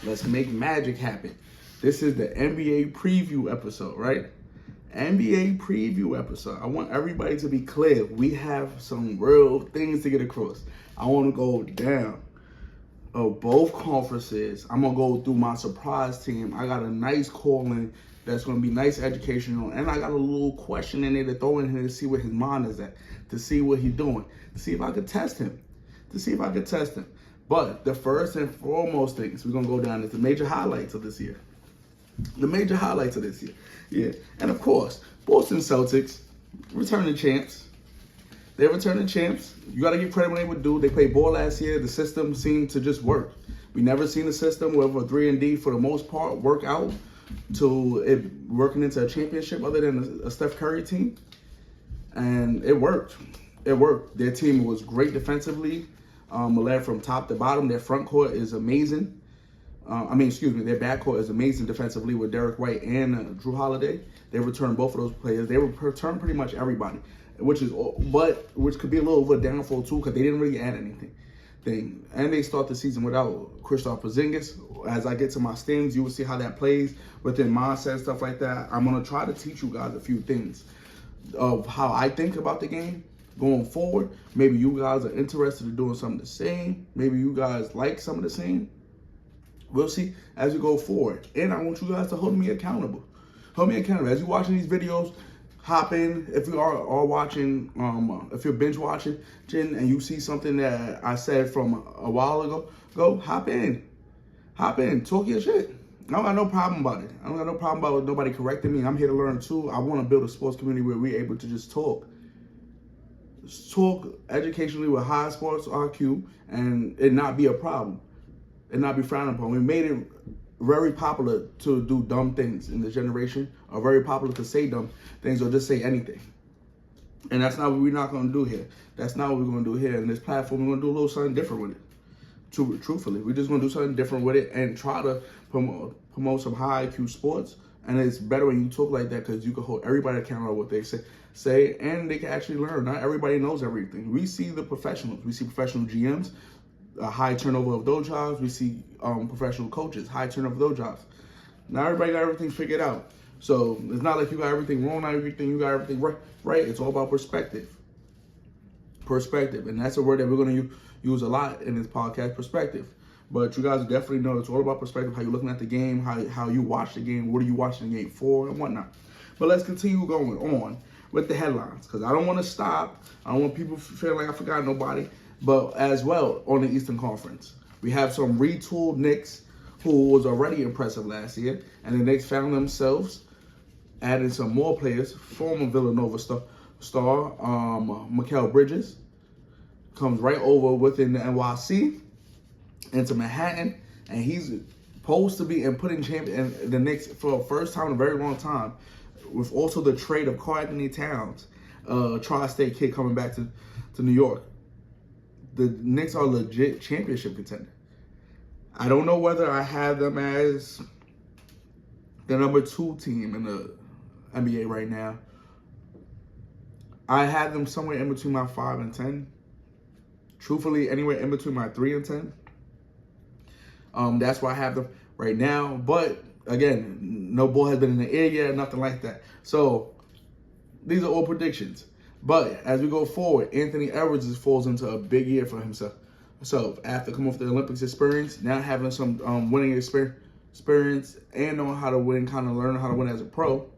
Let's make magic happen. This is the NBA preview episode, right? NBA preview episode. I want everybody to be clear. We have some real things to get across. I want to go down of both conferences. I'm going to go through my surprise team. I got a nice call-in that's going to be nice educational. And I got a little question in there to throw in here to see what his mind is at, to see what he's doing, to see if I could test him, But the first and foremost things we're going to go down is the major highlights of this year. Yeah. And of course, Boston Celtics, returning champs. They're returning champs. You got to give credit when they would do. They played ball last year. The system seemed to just work. We never seen a system where a 3-and-D for the most part work out to it working into a championship other than a Steph Curry team. And it worked. Their team was great defensively. Led from top to bottom. Their front court is amazing. Their backcourt is amazing defensively with Derek White and Drew Holiday. They returned both of those players. They returned pretty much everybody, which could be a little bit of a downfall too because they didn't really add anything. And they start the season without Kristaps Porzingis. As I get to my stands, you will see how that plays within mindset and stuff like that. I'm gonna try to teach you guys a few things of how I think about the game going forward. Maybe you guys are interested in doing some of the same. Maybe you guys like some of the same. We'll see as we go forward. And I want you guys to hold me accountable. As you're watching these videos, hop in. If you are watching, if you're binge watching and you see something that I said from a while ago, go hop in. Talk your shit. I don't got no problem about it. I don't got no problem about nobody correcting me. I'm here to learn too. I want to build a sports community where we're able to just talk educationally with high sports IQ and it not be a problem. And not be frowned upon. We made it very popular to do dumb things in this generation, or very popular to say dumb things or just say anything. And that's not what we're not going to do here. That's not what we're going to do here. In this platform, we're going to do a little something different with it. Truthfully, we're just going to do something different with it and try to promote some high IQ sports. And it's better when you talk like that because you can hold everybody accountable what they say, and they can actually learn. Not everybody knows everything. We see the professionals. We see professional GMs. A high turnover of those jobs. We see professional coaches, high turnover of those jobs. Not everybody got everything figured out. So it's not like you got everything wrong, not everything you got everything right. It's all about perspective. And that's a word that we're going to use a lot in this podcast, perspective. But you guys definitely know it's all about perspective, how you're looking at the game, how you watch the game, what are you watching the game for, and whatnot. But let's continue going on with the headlines because I don't want to stop. I don't want people feeling like I forgot nobody. But as well, on the Eastern Conference, we have some retooled Knicks who was already impressive last year. And the Knicks found themselves adding some more players. Former Villanova star Mikal Bridges comes right over within the NYC into Manhattan. And he's supposed to be putting champion in the Knicks for the first time in a very long time. With also the trade of Karl-Anthony Towns, tri-state kid coming back to New York. The Knicks are a legit championship contender. I don't know whether I have them as the number 2 team in the NBA right now. I have them somewhere in between my 5 and 10. Truthfully, anywhere in between my 3 and 10. That's where I have them right now. But again, no ball has been in the air yet, nothing like that. So these are all predictions. But as we go forward, Anthony Edwards falls into a big year for himself. So after coming off the Olympics experience, now having some winning experience and knowing how to win, kind of learning how to win as a pro,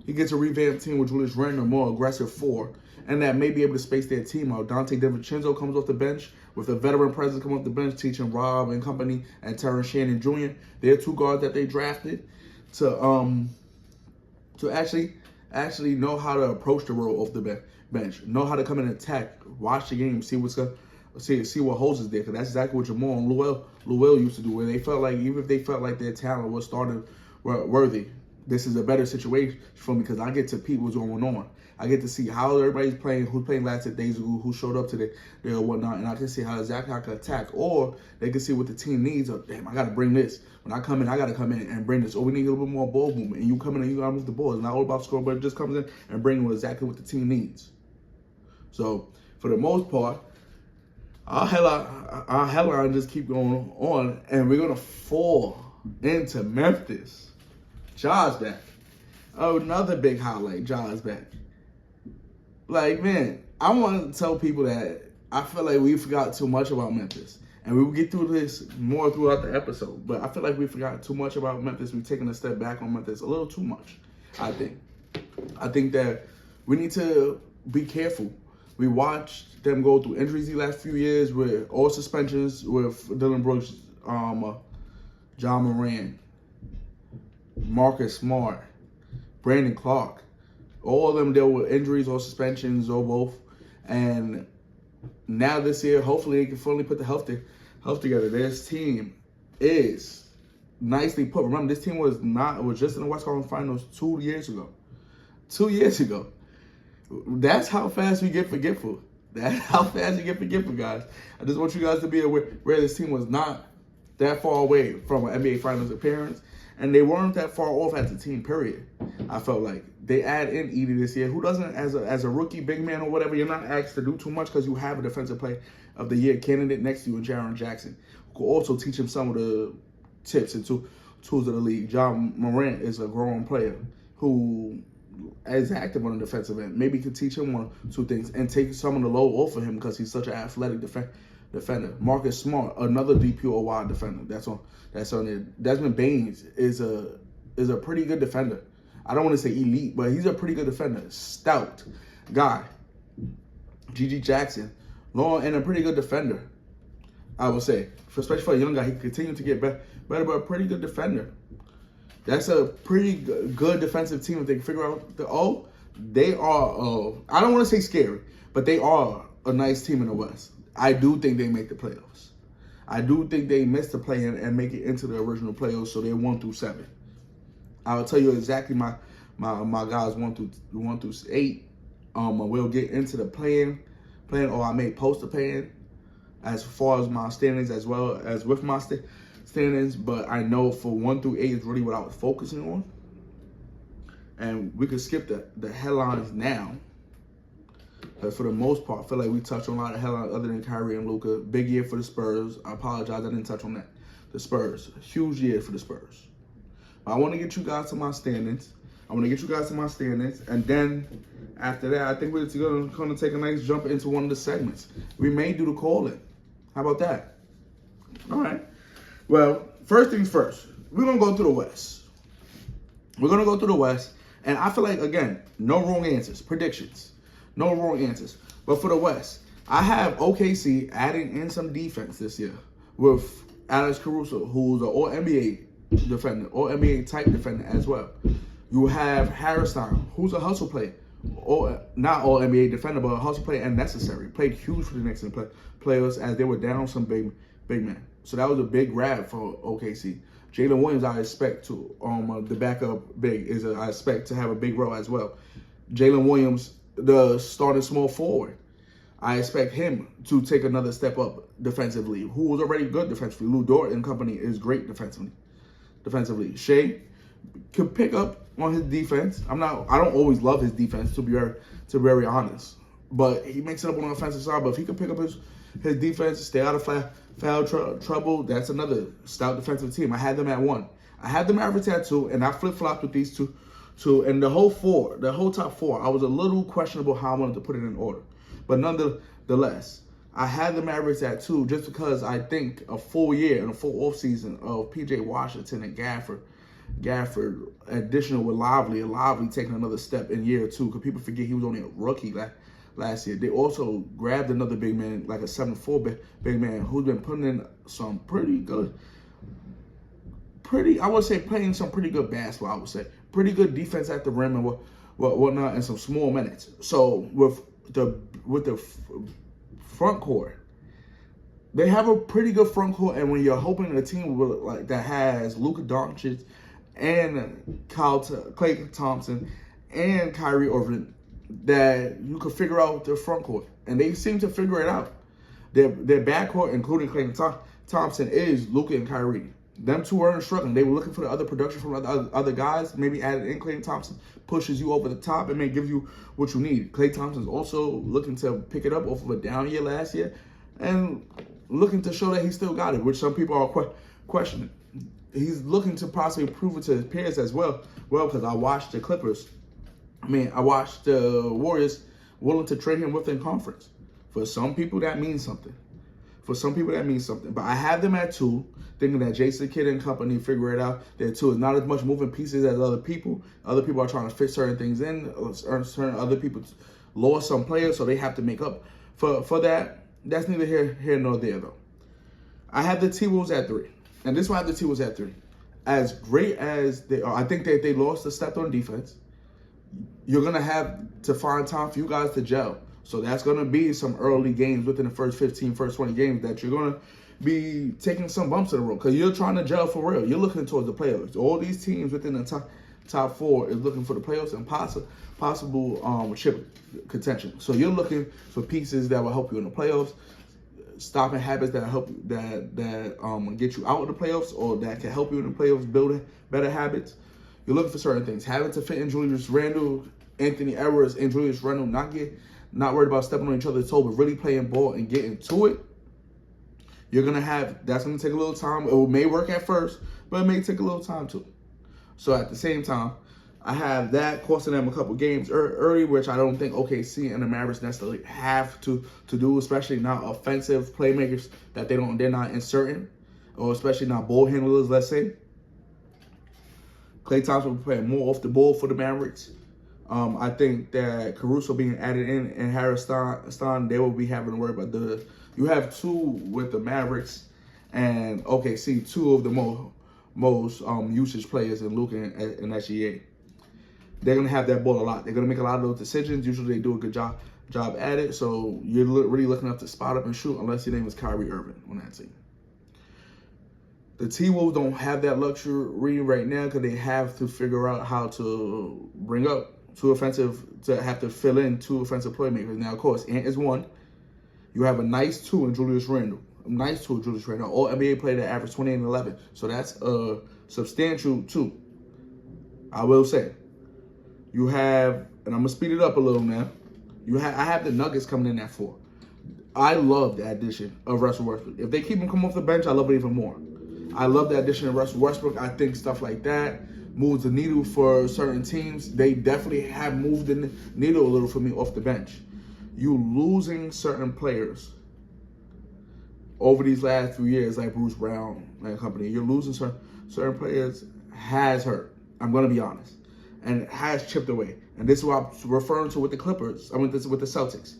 he gets a revamped team with Julius Randle, more aggressive 4, and that may be able to space their team out. Dante DiVincenzo comes off the bench with a veteran presence coming off the bench, teaching Rob and company and Terrence Shannon Jr. They're 2 guards that they drafted to actually know how to approach the role off the bench, know how to come in and attack, watch the game, see what holds is there, because that's exactly what Jamal and Luell used to do, where they felt like, even if they felt like their talent was starting worthy, this is a better situation for me because I get to peep what's going on. I get to see how everybody's playing, who's playing last days ago, who showed up today, or whatnot, and I can see how exactly I can attack, or they can see what the team needs. Or, damn, I got to bring this. When I come in, I got to come in and bring this. Or we need a little bit more ball movement, and you come in and you got to move the ball. It's not all about scoring, but it just comes in and bringing exactly what the team needs. So, for the most part, our headline just keep going on, and we're going to fall into Memphis. Ja's back. Another big highlight. Ja's back. Like, man, I want to tell people that I feel like we forgot too much about Memphis. And we will get through this more throughout the episode. But I feel like we forgot too much about Memphis. We've taken a step back on Memphis a little too much, I think. I think that we need to be careful. We watched them go through injuries the last few years with all suspensions with Dylan Brooks, John Moran, Marcus Smart, Brandon Clark. All of them dealt with injuries or suspensions or both. And now this year, hopefully, they can finally put the health together. This team is nicely put. Remember, this team was just in the West Conference Finals 2 years ago. 2 years ago. That's how fast we get forgetful. That's how fast you get forgetful, guys. I just want you guys to be aware where this team was not that far away from an NBA Finals appearance, and they weren't that far off as a team, period. I felt like they add in Edie this year, who doesn't, as a rookie big man or whatever, you're not asked to do too much because you have a defensive player of the year candidate next to you in Jaron Jackson, who will also teach him some of the tips and tools of the league. John Morant is a grown player who is active on the defensive end. Maybe could teach him 1 or 2 things and take some of the load off of him because he's such an athletic defender. Marcus Smart, another DPOY defender. That's on there. Desmond Baines is a pretty good defender. I don't want to say elite, but he's a pretty good defender. Stout guy. G.G. Jackson, long and a pretty good defender, I would say. Especially for a young guy, he continued to get better, but a pretty good defender. That's a pretty good defensive team if they can figure out they are, I don't want to say scary, but they are a nice team in the West. I do think they make the playoffs. I do think they missed the play-in and make it into the original playoffs, so they're 1 through 7. I'll tell you exactly my guys 1 through 8. We'll get into the play-in, or I may post the play-in as far as my standings as well as with my standings. But I know for 1 through 8 is really what I was focusing on. And we could skip the headlines now. But for the most part, I feel like we touched on a lot of headlines other than Kyrie and Luka. Big year for the Spurs. I apologize, I didn't touch on that. The Spurs, huge year for the Spurs. But I want to get you guys to my standings. And then after that, I think we're going to take a nice jump into one of the segments. We may do the call-in. How about that? All right. Well, first things first, we're going to go through the West. And I feel like, again, no wrong answers. Predictions. No wrong answers. But for the West, I have OKC adding in some defense this year with Alex Caruso, who's an All-NBA defender, All-NBA type defender as well. You have Harrison, who's a hustle player. Not All-NBA defender, but a hustle player and necessary. Played huge for the Knicks in playoffs as they were down some big men. So that was a big grab for OKC. Jalen Williams, I expect to, the backup big, I expect to have a big role as well. Jalen Williams, the starting small forward, I expect him to take another step up defensively, who was already good defensively. Lou Dort and company is great defensively. Shea could pick up on his defense. I don't always love his defense, to be very honest. But he makes it up on the offensive side. But if he can pick up his defense, stay out of foul trouble, that's another stout defensive team. I had them at 1. I had them average at 2, and I flip-flopped with these two. And the whole top 4, I was a little questionable how I wanted to put it in order. But nonetheless, I had them average at 2 just because I think a full year and a full offseason of P.J. Washington and Gafford, additional with Lively taking another step in year 2, because people forget he was only a rookie last year. They also grabbed another big man, like a 7'4" big man, who's been putting in some I would say playing some pretty good basketball, I would say. Pretty good defense at the rim and whatnot, and some small minutes. So with the front court, they have a pretty good front court, and when you're hoping a team that has Luka Doncic and Klay Thompson and Kyrie Irving, that you could figure out their front court, and they seem to figure it out. Their backcourt, including Klay Thompson, is Luka and Kyrie. Them two weren't struggling. They were looking for the other production from other guys. Maybe added in Klay Thompson pushes you over the top and may give you what you need. Klay Thompson's also looking to pick it up off of a down year last year and looking to show that he still got it, which some people are questioning. he's looking to possibly prove it to his peers as well. Well, because I watched the Clippers. I watched the Warriors willing to trade him within conference. For some people, that means something. But I have them at 2, thinking that Jason Kidd and company figure it out. That 2 is not as much moving pieces as other people. Other people are trying to fit certain things in. Certain other people lost some players, so they have to make up for that. That's neither here nor there, though. I have the T-Wolves at 3. And this is why I have the T-Wolves at 3. As great as they are, I think that they lost a step on defense. You're going to have to find time for you guys to gel. So that's going to be some early games within the first 15, first 20 games that you're going to be taking some bumps in the road because you're trying to gel for real. You're looking towards the playoffs. All these teams within the top 4 is looking for the playoffs and possible chip contention. So you're looking for pieces that will help you in the playoffs, stopping habits that help that get you out of the playoffs or that can help you in the playoffs build better habits. You're looking for certain things. Having to fit in Julius Randle, Anthony Edwards, and Julius Randle, not worried about stepping on each other's toe, but really playing ball and getting to it. That's going to take a little time. It may work at first, but it may take a little time too. So at the same time, I have that costing them a couple games early, which I don't think OKC and the Mavericks necessarily have to do, especially not offensive playmakers that they're not inserting, or especially not ball handlers, let's say. Klay Thompson will be playing more off the ball for the Mavericks. I think that Caruso being added in and Harris Stein, they will be having to worry about you have 2 with the Mavericks and OKC, 2 of the most usage players in Luka and SGA. They're going to have that ball a lot. They're going to make a lot of those decisions. Usually they do a good job at it. So you're really looking up to spot up and shoot unless your name is Kyrie Irving on that team. The T-Wolves don't have that luxury right now because they have to figure out how to bring up 2 offensive, to have to fill in 2 offensive playmakers. Now, of course, Ant is 1. You have a nice 2 in Julius Randle. All NBA player that averaged 28 and 11. So that's a substantial 2. I will say. You have, and I'm going to speed it up a little now. I have the Nuggets coming in at 4. I love the addition of Russell Westbrook. If they keep him coming off the bench, I love it even more. I love the addition of Russell Westbrook. I think stuff like that moves the needle for certain teams. They definitely have moved the needle a little for me off the bench. You losing certain players over these last few years, like Bruce Brown and company, you're losing certain players has hurt. I'm going to be honest. And has chipped away. And this is what I'm referring to with the Clippers. This is with the Celtics.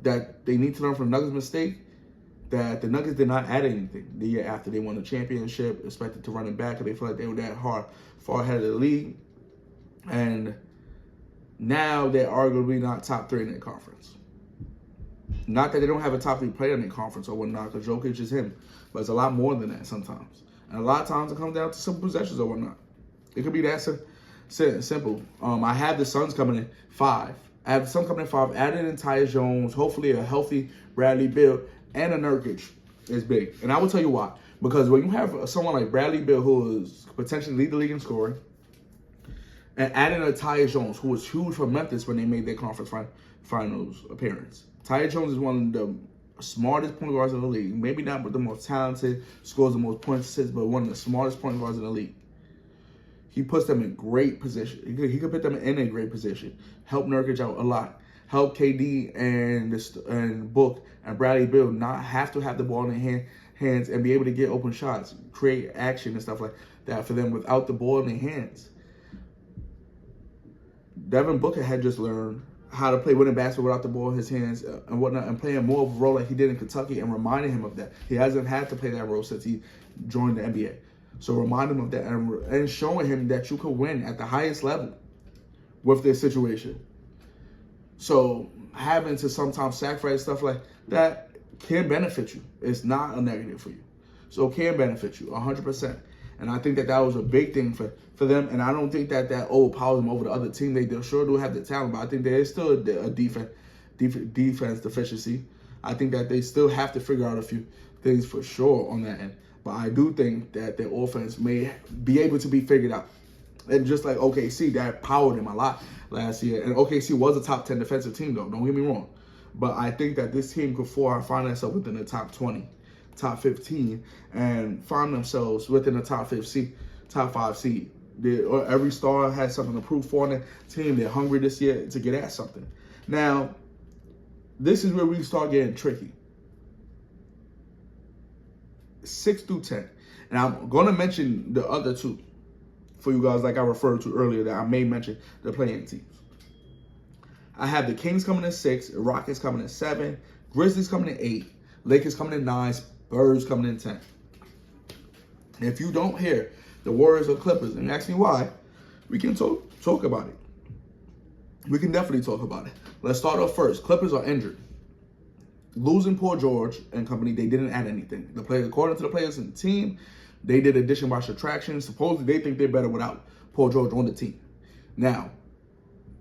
That they need to learn from the Nuggets' mistake. That the Nuggets did not add anything the year after they won the championship, expected to run it back, because they feel like they were that far ahead of the league. And now they're arguably not top 3 in their conference. Not that they don't have a top 3 player in their conference or whatnot, because Jokic is him. But it's a lot more than that sometimes. And a lot of times it comes down to simple possessions or whatnot. It could be that simple. I have the Suns coming in 5. I have the Suns coming in 5, adding in Tyus Jones, hopefully a healthy Bradley Beal, and a Nurkic is big. And I will tell you why. Because when you have someone like Bradley Beal, who is potentially lead the league in scoring, and adding a Tyus Jones, who was huge for Memphis when they made their conference finals appearance. Tyus Jones is one of the smartest point guards in the league. Maybe not the most talented, scores the most points, but one of the smartest point guards in the league. He puts them in great position. He could put them in a great position. Help Nurkic out a lot. Help KD and Book and Bradley Beal not have to have the ball in their hands and be able to get open shots, create action and stuff like that for them without the ball in their hands. Devin Booker had just learned how to play winning basketball without the ball in his hands and whatnot, and playing more of a role like he did in Kentucky, and reminding him of that. He hasn't had to play that role since he joined the NBA. So remind him of that and showing him that you could win at the highest level with this situation. So having to sometimes sacrifice stuff like that can benefit you. It's not a negative for you. So it can benefit you 100%. And I think that was a big thing for them. And I don't think that powers them over the other team. They sure do have the talent, but I think there is still a defense deficiency. I think that they still have to figure out a few things for sure on that end. But I do think that their offense may be able to be figured out. And just like OKC, that powered them a lot last year. And OKC was a top 10 defensive team, though. Don't get me wrong. But I think that this team could find itself within the top 20 top 15 and find themselves within the top 5 seed. Every star has something to prove for the team. They're hungry this year to get at something. Now, this is where we start getting tricky. 6 through 10. And I'm going to mention the other two for you guys, like I referred to earlier, that I may mention the playing teams. I have the Kings coming in 6, Rockets coming in 7, Grizzlies coming in 8, Lakers coming in 9, Spurs coming in 10. And if you don't hear the Warriors or Clippers and ask me why, we can talk about it. We can definitely talk about it. Let's start off first. Clippers are injured. Losing Paul George and company, they didn't add anything. The players, according to the players in the team, they did addition by subtraction. Supposedly, they think they're better without Paul George on the team. Now,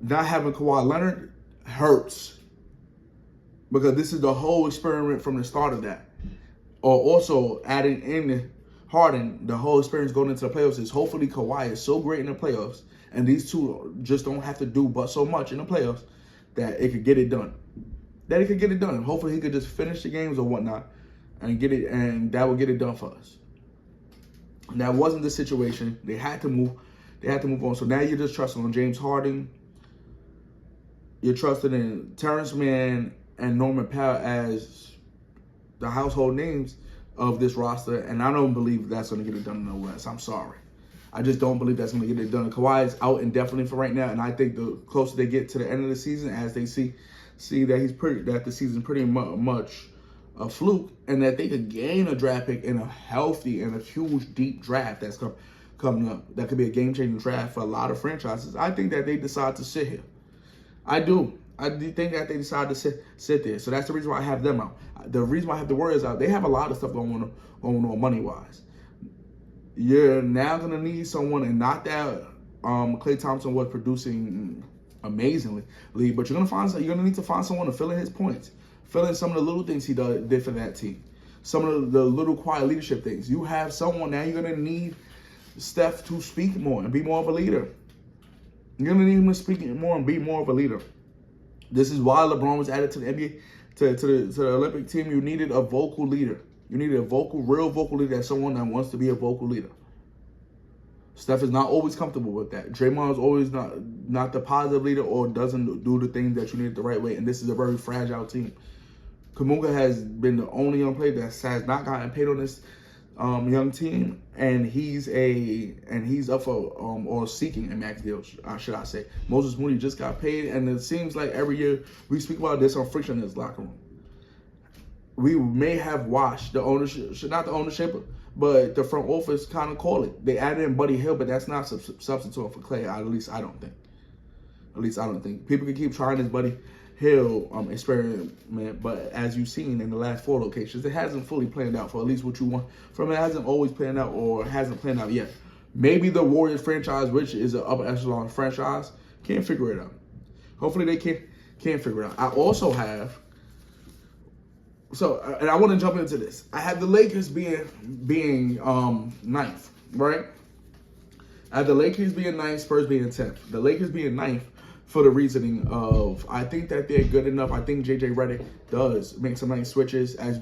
not having Kawhi Leonard hurts because this is the whole experiment from the start of that. Or also adding in Harden, the whole experience going into the playoffs is hopefully Kawhi is so great in the playoffs, and these two just don't have to do but so much in the playoffs that it could get it done. Hopefully he could just finish the games or whatnot and get it, and that will get it done for us. And that wasn't the situation. They had to move on. So now you're just trusting on James Harden. You're trusting in Terrence Mann and Norman Powell as the household names of this roster, and I don't believe that's going to get it done in the West. I'm sorry. I just don't believe that's going to get it done. Kawhi is out indefinitely for right now, and I think the closer they get to the end of the season, as they see that the season's pretty much a fluke, and that they could gain a draft pick in a healthy and a huge, deep draft that's coming up. That could be a game-changing draft for a lot of franchises. I think that they decide to sit here. I do think that they decided to sit there. So that's the reason why I have them out. The reason why I have the Warriors out, they have a lot of stuff going on money-wise. You're now going to need someone, and not that Klay Thompson was producing amazingly, but you're going to need to find someone to fill in his points, fill in some of the little things he did for that team, some of the little quiet leadership things. You have someone now. You're going to need Steph to speak more and be more of a leader. You're going to need him to speak more and be more of a leader. This is why LeBron was added to the NBA, to the Olympic team. You needed a vocal leader. You needed a real vocal leader. That's someone that wants to be a vocal leader. Steph is not always comfortable with that. Draymond is always not the positive leader or doesn't do the things that you need the right way. And this is a very fragile team. Kuminga has been the only young player that has not gotten paid on this young team, and he's up for or seeking a max deal, should I say. Moses Moody just got paid, and it seems like every year we speak about this on friction in this locker room. We may have watched the ownership, not the ownership, but the front office kind of call it. They added in Buddy Hield, but that's not substitute for Klay. At least I don't think. People can keep trying this Buddy Hield experiment, but as you've seen in the last 4 locations, it hasn't fully planned out for at least what you want from it. It hasn't always planned out or hasn't planned out yet. Maybe the Warriors franchise, which is an upper echelon franchise, can't figure it out. Hopefully they can't figure it out. I also have, and I want to jump into this. I have the Lakers being ninth, right? I have the Lakers being ninth, Spurs being 10th. The Lakers being ninth for the reasoning of, I think that they're good enough. I think JJ Redick does make some nice switches. As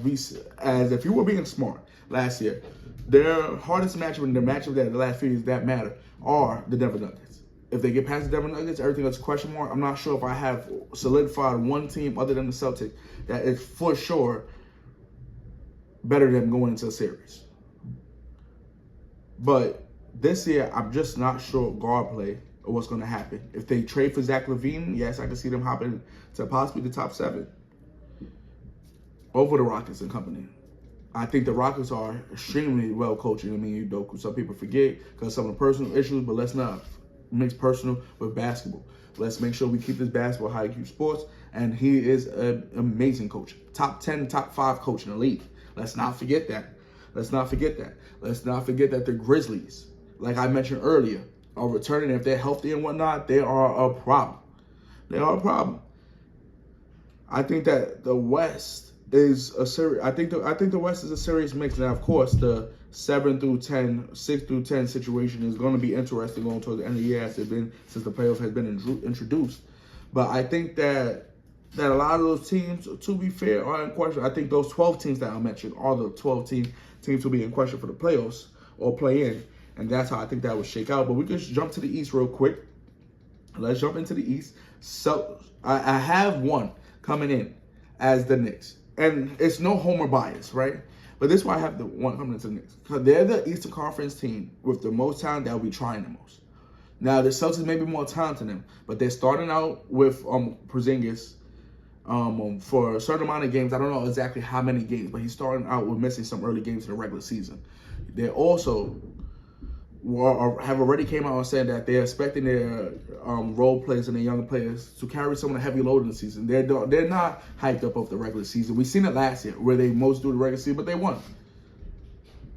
if you were being smart last year, their hardest matchup and the matchup that the last few years that matter are the Denver Nuggets. If they get past the Denver Nuggets, everything else is a question mark. I'm not sure if I have solidified one team other than the Celtics that is for sure better than going into a series. But this year, I'm just not sure guard play or what's going to happen. If they trade for Zach LaVine, yes, I can see them hopping to possibly the top 7 over the Rockets and company. I think the Rockets are extremely well coached. Some people forget because some of the personal issues, but let's not mix personal with basketball. Let's make sure we keep this basketball high IQ sports, and he is an amazing coach. Top 10, top 5 coach in the league. Let's not forget that. Let's not forget that the Grizzlies, like I mentioned earlier, are returning. If they're healthy and whatnot, they are a problem. I think that the West is a serious. I think the West is a serious mix. Now, of course, the 6 through 10 situation is going to be interesting going towards the end of the year, as it's been since the playoff has been introduced. But I think that that a lot of those teams, to be fair, are in question. I think those 12 teams that I mentioned are the 12 teams will be in question for the playoffs or play in. And that's how I think that would shake out. But we can just jump to the East real quick. Let's jump into the East. So I have one coming in as the Knicks. And it's no homer bias, right? But this is why I have the one coming into the Knicks. Because they're the Eastern Conference team with the most talent that will be trying the most. Now, the Celtics may be more talented than them, but they're starting out with Porzingis for a certain amount of games. I don't know exactly how many games, but he's starting out with missing some early games in the regular season. They also have already came out and said that they're expecting their role players and their younger players to carry some of the heavy load in the season. They're not hyped up of the regular season. We've seen it last year where they most do the regular season, but they won.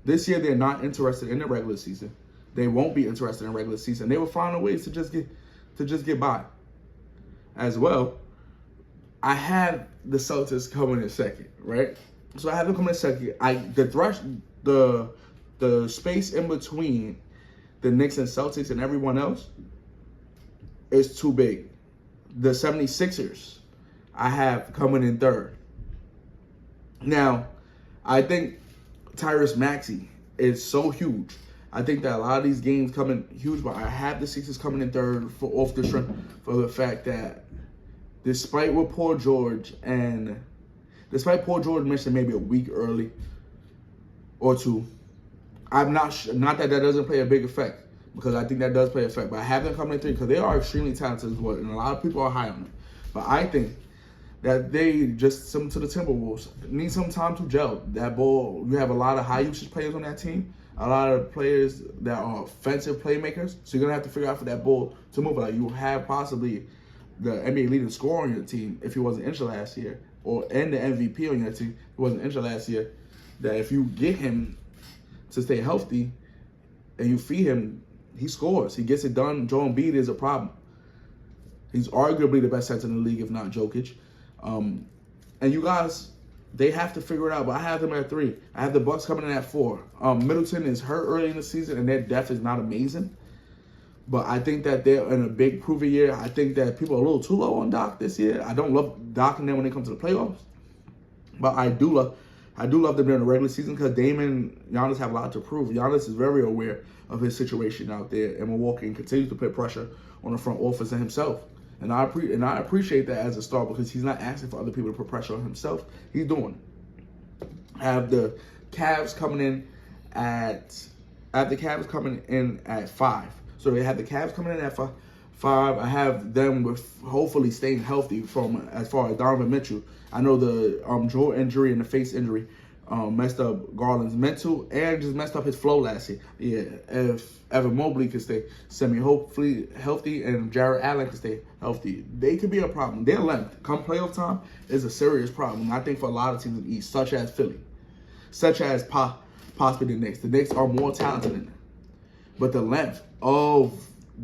This year they're not interested in the regular season. They won't be interested in regular season. They will find ways to just get by. As well, I have the Celtics coming in second, right? So I have them coming in second. The space in between the Knicks and Celtics and everyone else is too big. The 76ers I have coming in third. Now, I think Tyrese Maxey is so huge. I think that a lot of these games come in huge, but I have the Sixers coming in third off the strength for the fact that despite Paul George missing maybe a week early or two, I'm not that doesn't play a big effect, because I think that does play an effect. But I have them coming in three because they are extremely talented as well, and a lot of people are high on them. But I think that they just, similar to the Timberwolves, need some time to gel. That ball, you have a lot of high usage players on that team, a lot of players that are offensive playmakers. So you're gonna have to figure out for that ball to move. Like, you have possibly the NBA leading scorer on your team if he wasn't injured last year, and the MVP on your team if he wasn't injured last year. That if you get him to stay healthy and you feed him, he scores. He gets it done. Joel Embiid is a problem. He's arguably the best center in the league, if not Jokic. And you guys, they have to figure it out. But I have them at 3. I have the Bucks coming in at 4. Middleton is hurt early in the season, and their depth is not amazing. But I think that they're in a big proving year. I think that people are a little too low on Doc this year. I don't love docking them when it comes to the playoffs. But I do love them during the regular season because Dame and Giannis have a lot to prove. Giannis is very aware of his situation out there in Milwaukee and continues to put pressure on the front office and himself. And I appreciate that as a star, because he's not asking for other people to put pressure on himself. He's doing it. I have the Cavs coming in at 5. So they have the Cavs coming in at 5. I have them with hopefully staying healthy from as far as Donovan Mitchell. I know the jaw injury and the face injury messed up Garland's mental and just messed up his flow last year. Yeah, if Evan Mobley could stay hopefully healthy and Jared Allen could stay healthy, they could be a problem. Their length come playoff time is a serious problem, I think, for a lot of teams in the East, such as Philly, such as possibly the Knicks. The Knicks are more talented than them. But the length of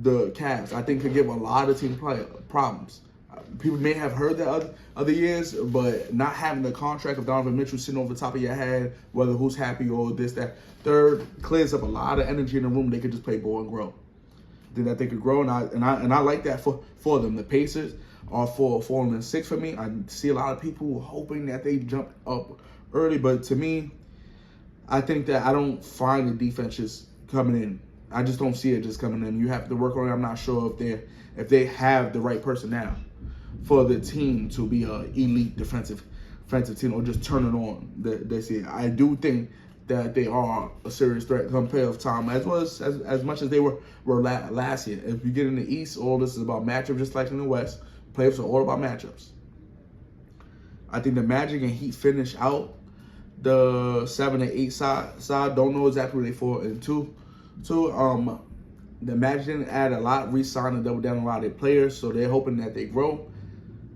the Cavs, I think, could give a lot of teams problems. People may have heard that other years, but not having the contract of Donovan Mitchell sitting over the top of your head, whether who's happy or this, that, third, clears up a lot of energy in the room. They could just play ball and grow. I think that they could grow, and I like that for them. The Pacers are 4 and 6 for me. I see a lot of people hoping that they jump up early, but to me, I think that I don't find the defense just coming in. I just don't see it just coming in. You have to work on it. I'm not sure if they have the right personnel for the team to be an elite defensive team or just turn it on this year. I do think that they are a serious threat come playoff time, as much as they were last year. If you get in the East, all this is about matchups, just like in the West. Playoffs are all about matchups. I think the Magic and Heat finish out the 7 and 8 side. Don't know exactly where they fall in two. The Magic didn't add a lot, re-sign and double down on a lot of their players, so they're hoping that they grow.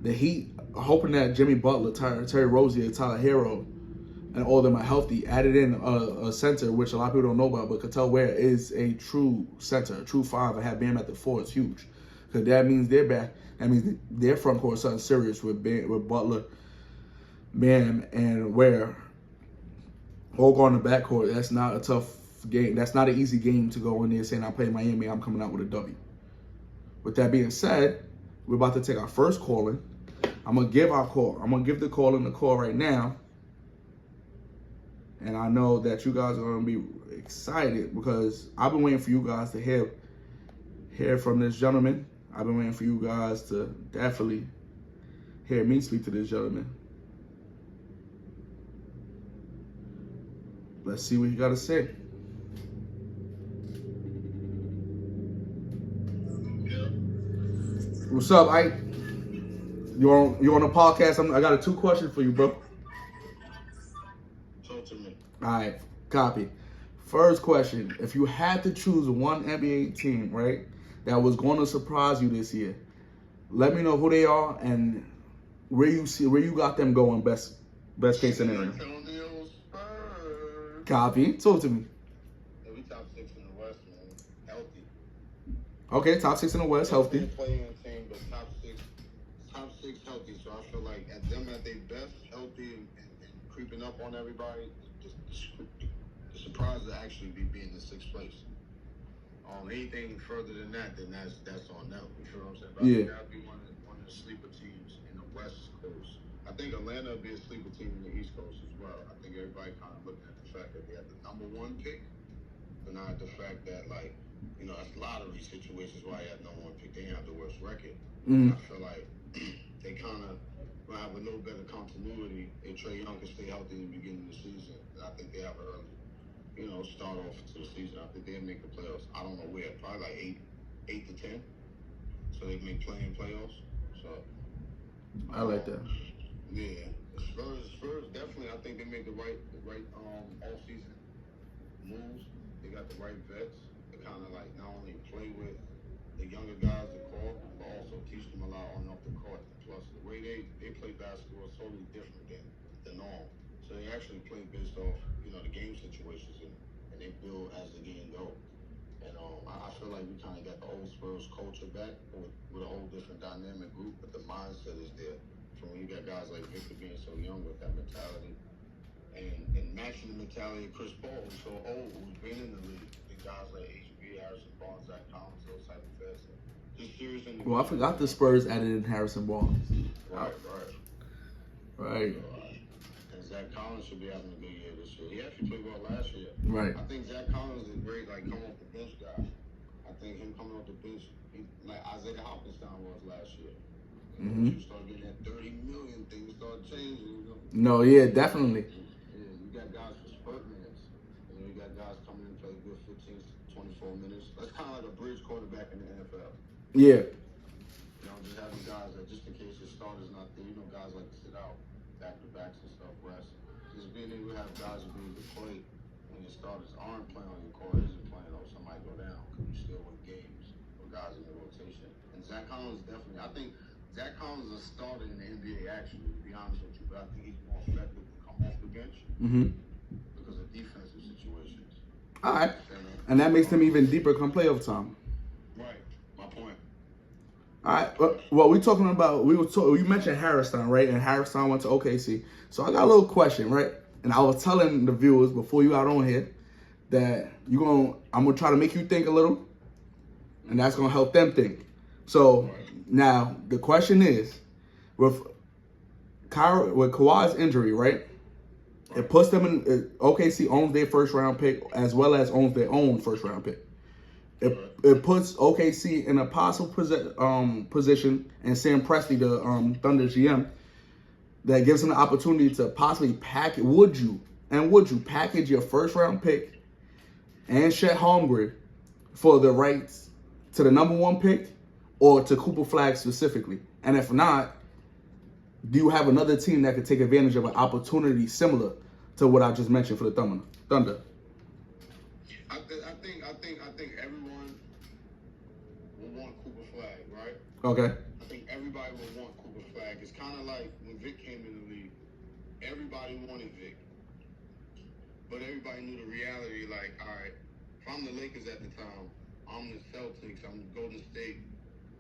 The Heat are hoping that Jimmy Butler, Terry Rozier, Tyler Hero, and all of them are healthy. Added in a center, which a lot of people don't know about, but Cattell Ware is a true center, a true 5, and have Bam at the 4 is huge. Because that means they're back. That means their front court is something serious with Butler, Bam, and Ware. All going to backcourt. That's not a tough game. That's not an easy game to go in there saying, I play Miami, I'm coming out with a W. With that being said, we're about to take our first call in. I'm gonna give our call. I'm gonna give the call in the call right now. And I know that you guys are gonna be excited because I've been waiting for you guys to hear from this gentleman. I've been waiting for you guys to definitely hear me speak to this gentleman. Let's see what he got to say. What's up, Ike? You on a podcast? I got 2 questions for you, bro. Talk to me. All right, copy. First question: if you had to choose one NBA team, right, that was going to surprise you this year, let me know who they are and where you got them going. Best case scenario. Copy. Talk to me. Yeah, we top 6 in the West, man. Healthy. Okay, top 6 in the West, healthy. Playing team, but top six healthy. So I feel like at their best, healthy and creeping up on everybody. The surprise would actually be being in 6th place. Anything further than that, then that's on them. You feel what I'm saying? But Yeah. I think that'd be one of the sleeper teams in the West Coast. I think Atlanta would be a sleeper team in the East Coast as well. I think everybody kind of looking at the fact that they had the number 1 pick, but not the fact that, like, you know, that's lottery situations why they had number 1 pick. They have the worst record. I feel like they kind of will have a little better continuity if Trae Young can stay healthy in the beginning of the season. And I think they have an early, you know, start off to the season. I think they'll make the playoffs. I don't know where, probably like 8 to 10. So they make playoffs. So I like that. Yeah, Spurs definitely. I think they made the right all-season moves. They got the right vets to kind of like not only play with the younger guys to call, but also teach them a lot on and off the court. Plus, the way they play basketball is totally different than the norm. So they actually play based off, you know, the game situations and they build as the game goes. And I feel like we kind of got the old Spurs culture back with a whole different dynamic group, but the mindset is there. From when you got guys like Victor being so young with that mentality, and matching the mentality of Chris Paul, who's so old, who's been in the league, and guys like HB, Harrison Barnes, Zach Collins, those type of vets. Just serious in the Well, I forgot the Spurs added in Harrison Barnes. Right. And Zach Collins should be having a good year this year. He actually played well last year. Right. I think Zach Collins is a great, like, come off the bench guy. I think him coming off the bench, like Isaiah Hopkinson was last year. You start getting that 30 million thing, start changing, you know? No, yeah, definitely. Yeah, you got guys for spurt minutes. You know, you got guys coming in and play good 15, 24 minutes. That's kind of like a bridge quarterback in the NFL. Yeah. You know, just having guys that just in case your starter's not there, you know, guys like to sit out, back-to-backs and stuff, rest. Just being able to have guys who be able to play when your starters aren't playing on your court, isn't playing, or somebody go down, because you still win games with guys in the rotation. And Zach Collins definitely, I think Zach Collins is a starter in the NBA, actually, to be honest with you, but I think he's more effective to come off the bench because of defensive situations. All right. And that makes them even deeper come playoff time. Right. My point. All right. Well, we talking about, you mentioned Harrison, right? And Harrison went to OKC. So I got a little question, right? And I was telling the viewers before you got on here that I'm going to try to make you think a little, and that's going to help them think. So now the question is, with Kawhi's injury, right? It puts them in. OKC owns their first-round pick as well as owns their own first-round pick. It puts OKC in a possible position, and Sam Presti, the Thunder GM, that gives them the opportunity to possibly package. Would you package your first-round pick and Chet Holmgren for the rights to the number 1 pick? Or to Cooper Flag specifically? And if not, do you have another team that could take advantage of an opportunity similar to what I just mentioned for the Thunder? I think everyone will want Cooper Flag, right? Okay. I think everybody will want Cooper Flag. It's kind of like when Vic came in the league, everybody wanted Vic. But everybody knew the reality, like, all right, if I'm the Lakers at the time, I'm the Celtics, I'm the Golden State,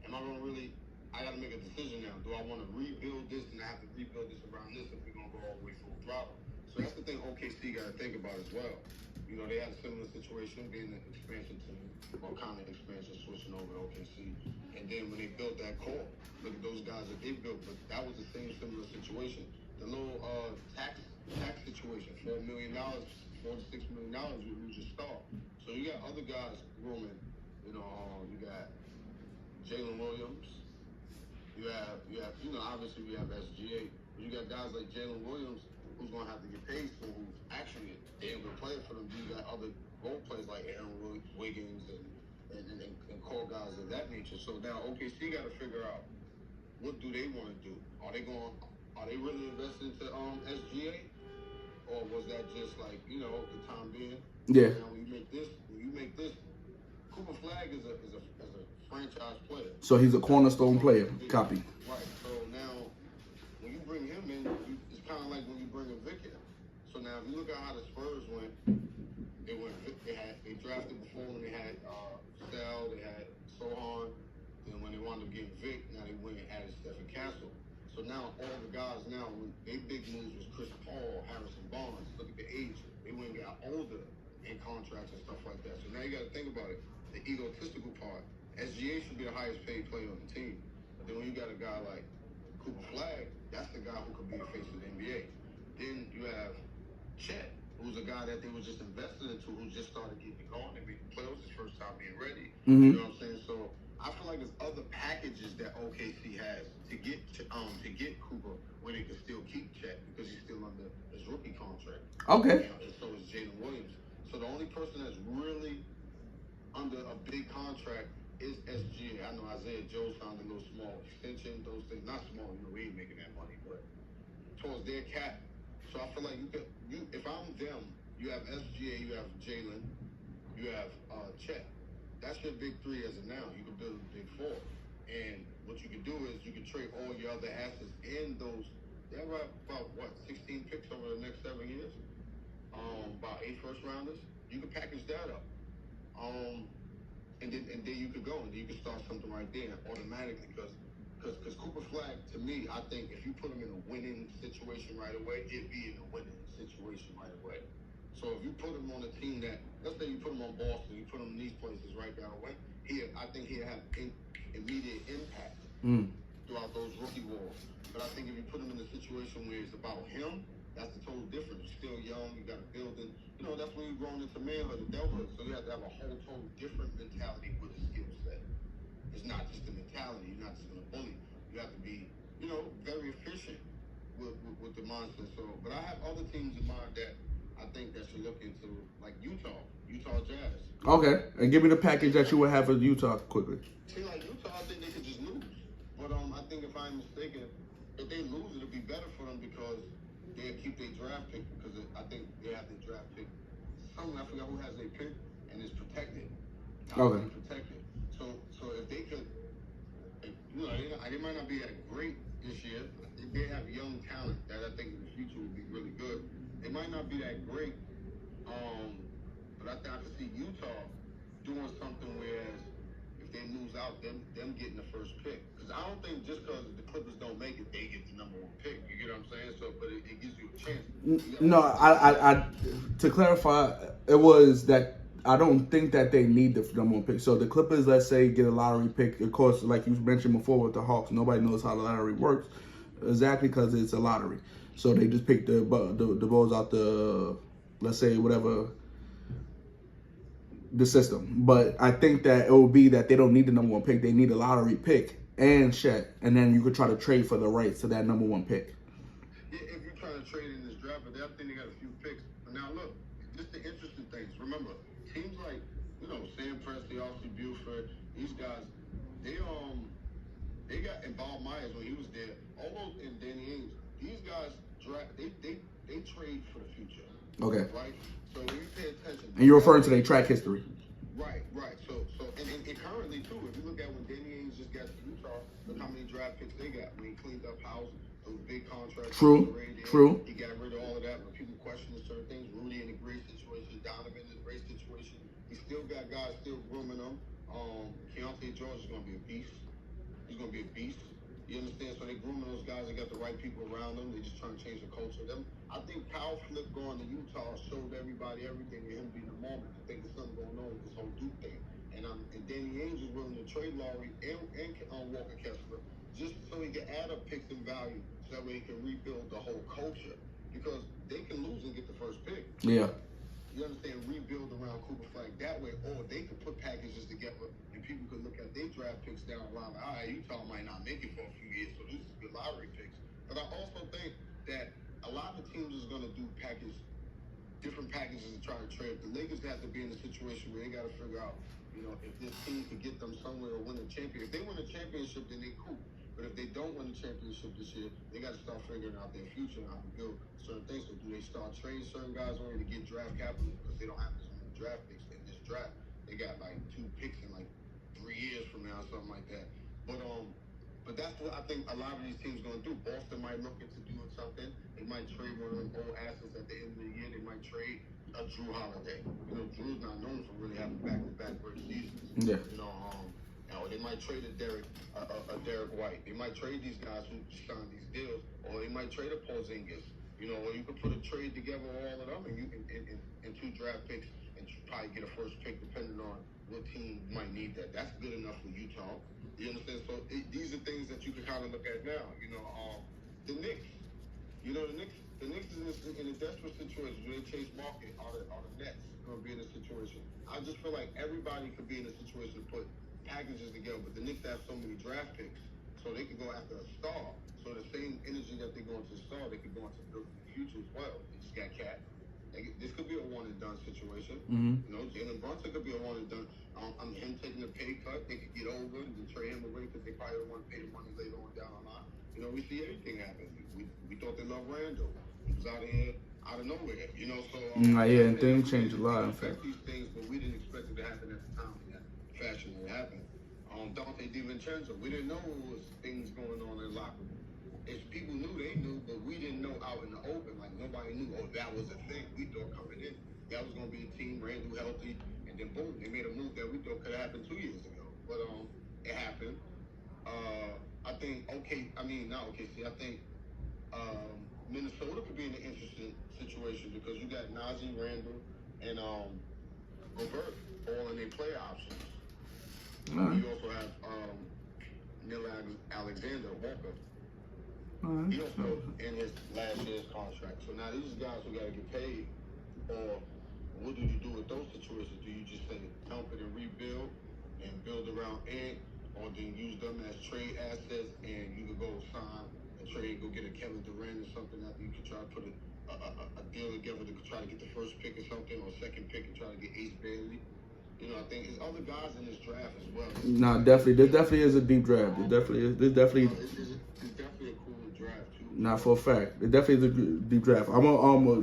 I got to make a decision now. Do I want to rebuild this and I have to rebuild this around this if we're going to go all the way full throttle? So that's the thing OKC got to think about as well. You You know, they had a similar situation, being an expansion team, or kind of expansion, switching over to OKC. And then when they built that core, look at those guys that they built, but that was the same similar situation. The little tax situation, $4 million, $4 to $6 million, you lose your star. So you got other guys grooming. You know, you got Jalen Williams. You have, obviously we have SGA. But you got guys like Jalen Williams, who's going to have to get paid for, who's actually a damn good player for them. You got other role players like Aaron Wiggins and core guys of that nature. So now OKC got to figure out, what do they want to do? Are they really investing into SGA? Or was that just like, the time being? Yeah. Now when you make this, Cooper Flag is a franchise player. So he's a cornerstone player. Copy. Right. So now when you bring him in, it's kind of like when you bring a Vic in. So now if you look at how the Spurs went, they drafted before when they had Sal, they had Sohan, and when they wound up getting Vic, now they went and added Stephen Castle. So now all the guys when their big moves was Chris Paul, Harrison Barnes. Look at the age; they went and got older in contracts and stuff like that. So now you got to think about it. The egotistical part. SGA should be the highest paid player on the team. But then when you got a guy like Cooper Flag, that's the guy who could be the face of the NBA. Then you have Chet, who's a guy that they were just invested into, who just started getting it going. They made the playoffs his first time being ready. Mm-hmm. You know what I'm saying? So I feel like there's other packages that OKC has to get Cooper, where they can still keep Chet because he's still under his rookie contract. Okay. And so is Jalen Williams. So the only person that's really under a big contract is SGA. I know Isaiah Joe signed a little small extension, those things. Not small, we ain't making that money, but towards their cap. So I feel like if I'm them, you have SGA, you have Jalen, you have Chet. That's your big three as of now. You can build a big four. And what you can do is you can trade all your other assets in those. They have about 16 picks over the next 7 years. About 8 first rounders. You can package that up. And then you could go and you can start something right there automatically because Cooper Flag, to me, I think if you put him in a winning situation right away, it'd be in a winning situation right away. So if you put him on a team that, let's say you put him on Boston, you put him in these places right down the way, I think he'll have immediate impact throughout those rookie walls. But I think if you put him in a situation where it's about him, that's the total difference. You're still young, you got to build it. That's when you're growing into manhood, adulthood. So you have to have a whole total different mentality with a skill set. It's not just a mentality. You're not just going to bully. You have to be, very efficient with the mindset. So, but I have other teams in mind that I think that should look into, like Utah Jazz. Okay, and give me the package that you would have for Utah quickly. See, like Utah, I think they could just lose. But I think if I'm mistaken, if they lose, it'll be better for them because they'll keep their draft pick because I think they have their draft pick. I forgot who has their pick and it's protected. Okay. Protected. So if they could, they might not be that great this year. They have young talent that I think in the future will be really good. They might not be that great, but I think I could see Utah doing something. Whereas if they lose out, them getting the first pick. Because I don't think just because the Clippers don't make it, they get the #1 pick. You get what I'm saying? So, but it gives you a chance. No, I to clarify, it was that I don't think that they need the #1 pick. So the Clippers, let's say, get a lottery pick. Of course, like you mentioned before with the Hawks, nobody knows how the lottery works exactly because it's a lottery. So they just pick the balls out the, let's say, whatever, the system. But I think that it will be that they don't need the #1 pick. They need a lottery pick and Chet. And then you could try to trade for the rights to that #1 pick. Yeah, if you're trying to trade in this draft, but I think they got a few picks. But now look, just the interesting things. Remember, teams like, Sam Presti, Austin Buford, these guys, they got, and Bob Myers when he was there, almost, and Danny Ainge, these guys they trade for the future. Okay. Right? So when you pay attention. And you're referring to their track history. Right. So and currently too, if you look at when Danny Ainge just got to Utah, look how many draft picks they got when he cleaned up house, those big contracts. True. He got rid of all of that, but people questioning certain things. Rudy in a great situation, Donovan in a great situation. He still got guys still grooming them. Keontae George is gonna be a beast. He's gonna be a beast. You understand? So they grooming those guys. They got the right people around them. They just trying to change the culture of them. I I think Kyle Flip going to Utah showed everybody everything with him being a moment. I think there's something going on with this whole Duke thing. And Danny Ainge is willing to trade Lowry and Walker Kessler just so he can add up picks and value so that way he can rebuild the whole culture. Because they can lose and get the first pick. Yeah. You understand? Rebuild around Cooper Flag that way, or they could put packages together and people could look at their draft picks down the line. All right, Utah might not make it for a few years, so this is good lottery picks. But I also think that a lot of teams is going to do different packages to try to trade. The Lakers have to be in a situation where they got to figure out, if this team could get them somewhere or win a championship. If they win a championship, then they cool. But if they don't win the championship this year, they got to start figuring out their future and how to build certain things. So do they start trading certain guys only to get draft capital because they don't have as many draft picks in this draft? They got like 2 picks in like 3 years from now, something like that. But that's what I think a lot of these teams going to do. Boston might look into doing something. They might trade one of them old assets at the end of the year. They might trade a Drew Holiday. Drew's not known for really having back-to-back great seasons. Yeah. Or they might trade a Derek White. They might trade these guys who signed these deals, or they might trade a Porzingis. Or you could put a trade together of all of them, and you can in 2 draft picks, and probably get a first pick depending on what team might need that. That's good enough for Utah. You understand? So these are things that you can kind of look at now. The Knicks. The Knicks is in a desperate situation where they chase market. Are the Nets going to be in a situation? I just feel like everybody could be in a situation to put packages together, but the Knicks have so many draft picks, so they could go after a star. So the same energy that they go into the star, they could go into building the future as well. They just got Cat. This could be a one and done situation. Mm-hmm. Jalen Brunson could be a one and done. Him taking a pay cut, they could get over and trade him away because they probably don't want to pay the money later on down the line. We see everything happen. We thought they loved Randall. He was out of here, out of nowhere. So yeah, and things change a lot. In fact, these things, but we didn't expect it to happen at the time in that fashion that happened. Dante DiVincenzo, we didn't know there was things going on in the locker room. If people knew, they knew, but we didn't know out in the open. Like nobody knew. Oh, that was a thing. We thought coming in that was going to be a team, Randall healthy, and then boom, they made a move that we thought could have happened 2 years ago. But it happened. I think not OKC. I think Minnesota could be in an interesting situation because you got Najee, Randall, and Gobert all in their player options. Right. You also have Neil Alexander Walker. Right. He also in his last year's contract. So now these guys who got to get paid, or what do you do with those situations? Do you just say dump it and rebuild and build around it, or do you use them as trade assets and you could go sign a trade, go get a Kevin Durant or something that you could try to put a deal together to try to get the first pick or something, or second pick and try to get Ace Bailey. I think there's other guys in this draft as well. Nah, definitely. There definitely is a deep draft. There definitely is. It's definitely a cool draft too. Nah, for a fact. It definitely is a deep draft.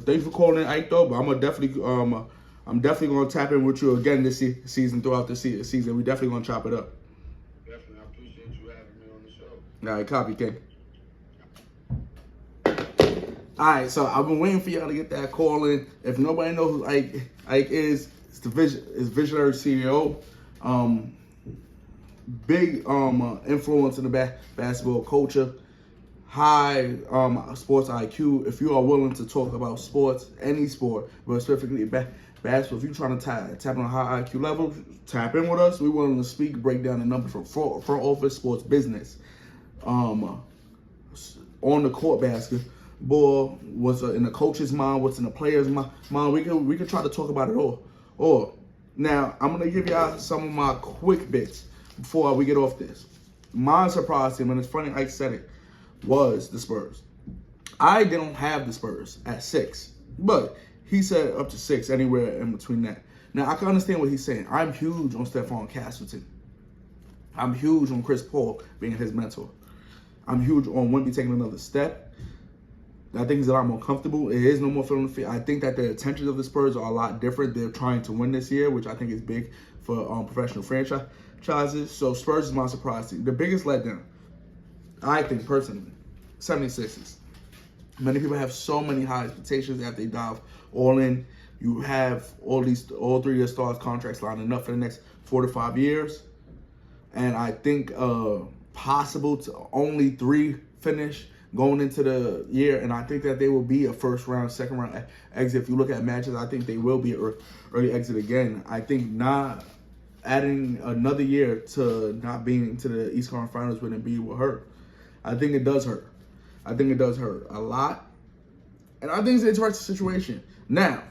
Thanks for calling in, Ike, though. But I'm definitely gonna tap in with you again this season throughout the season. We definitely gonna chop it up. Definitely, I appreciate you having me on the show. All right, copy, King. All right, so I've been waiting for y'all to get that call in. If nobody knows who Ike is, it's Visionary CEO. Big influence in the basketball culture. High sports IQ. If you are willing to talk about sports, any sport, but specifically basketball, if you're trying to tap on a high IQ level, tap in with us. We're willing to speak, break down the numbers from front office sports business. On the court basketball, what's in the coach's mind, what's in the player's mind. We can try to talk about it all. Now, I'm going to give y'all some of my quick bits before we get off this. Mine surprised him, and it's funny Ike said it, was the Spurs. I didn't have the Spurs at 6, but he said up to 6, anywhere in between that. Now, I can understand what he's saying. I'm huge on Stephon Castleton. I'm huge on Chris Paul being his mentor. I'm huge on Wemby taking another step. I think he's a lot more comfortable. It is no more feeling the fear. I think that the intentions of the Spurs are a lot different. They're trying to win this year, which I think is big for professional franchises. So Spurs is my surprise team. The biggest letdown, I think personally, 76ers. Many people have so many high expectations after they dive all in. You have all 3 of your stars contracts lining up for the next 4 to 5 years. And I think possible to only 3 finish going into the year, and I think that they will be a first round, second round exit. If you look at matches, I think they will be an early exit again. I think not adding another year to not being to the East Conference Finals with Embiid will hurt. I think it does hurt. I think it does hurt a lot. And I think it's an interesting situation. Now,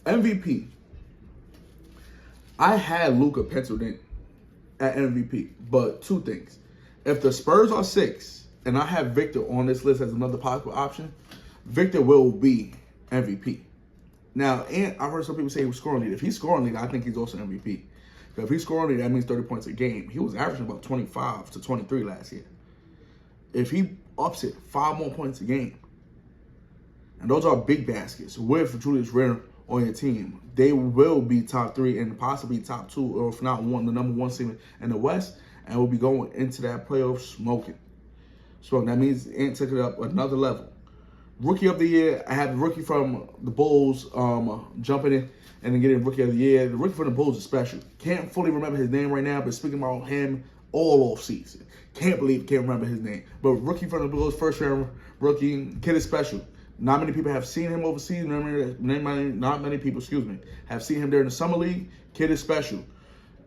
MVP. I had Luka penciled in at MVP, but two things. If the Spurs are 6, and I have Victor on this list as another possible option, Victor will be MVP. Now, and I heard some people say he was scoring leader. If he's scoring leader, I think he's also MVP. If he's scoring leader, that means 30 points a game. He was averaging about 25 to 23 last year. If he ups it 5 more points a game, and those are big baskets, with Julius Randle on your team, they will be top 3 and possibly top 2, or if not one, the number 1 seed in the West, and we'll be going into that playoff smoking. So that means Ant took it up another level. Rookie of the Year, I have the rookie from the Bulls jumping in and then getting Rookie of the Year. The rookie from the Bulls is special. Can't fully remember his name right now, but speaking about him all off season. Can't remember his name. But rookie from the Bulls, first round rookie, kid is special. Not many people have seen him overseas. Not many people, have seen him during the summer league. Kid is special.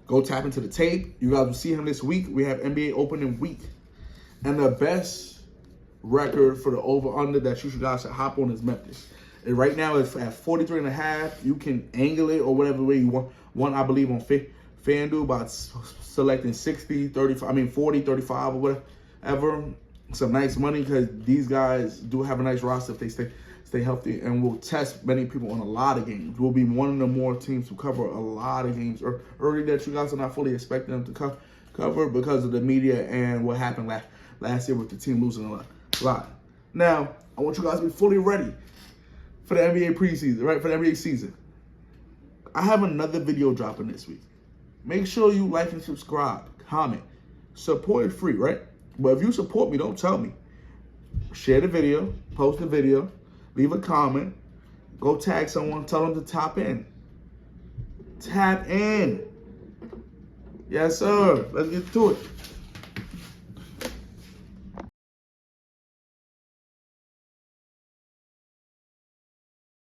Go tap into the tape. You guys will see him this week. We have NBA opening week. And the best record for the over-under that you guys should hop on is Memphis. And right now it's at 43.5. You can angle it or whatever way you want. One, I believe, on FanDuel by selecting 40, 35 or whatever. Some nice money because these guys do have a nice roster if they stay healthy, and will test many people on a lot of games. We'll be one of the more teams to cover a lot of games early that you guys are not fully expecting them to cover because of the media and what happened last year with the team losing a lot. Now, I want you guys to be fully ready for the NBA preseason, right? For the NBA season. I have another video dropping this week. Make sure you like and subscribe, comment. Support is free, right? But if you support me, don't tell me. Share the video, post the video, leave a comment, go tag someone, tell them to tap in. Tap in. Yes, sir. Let's get to it.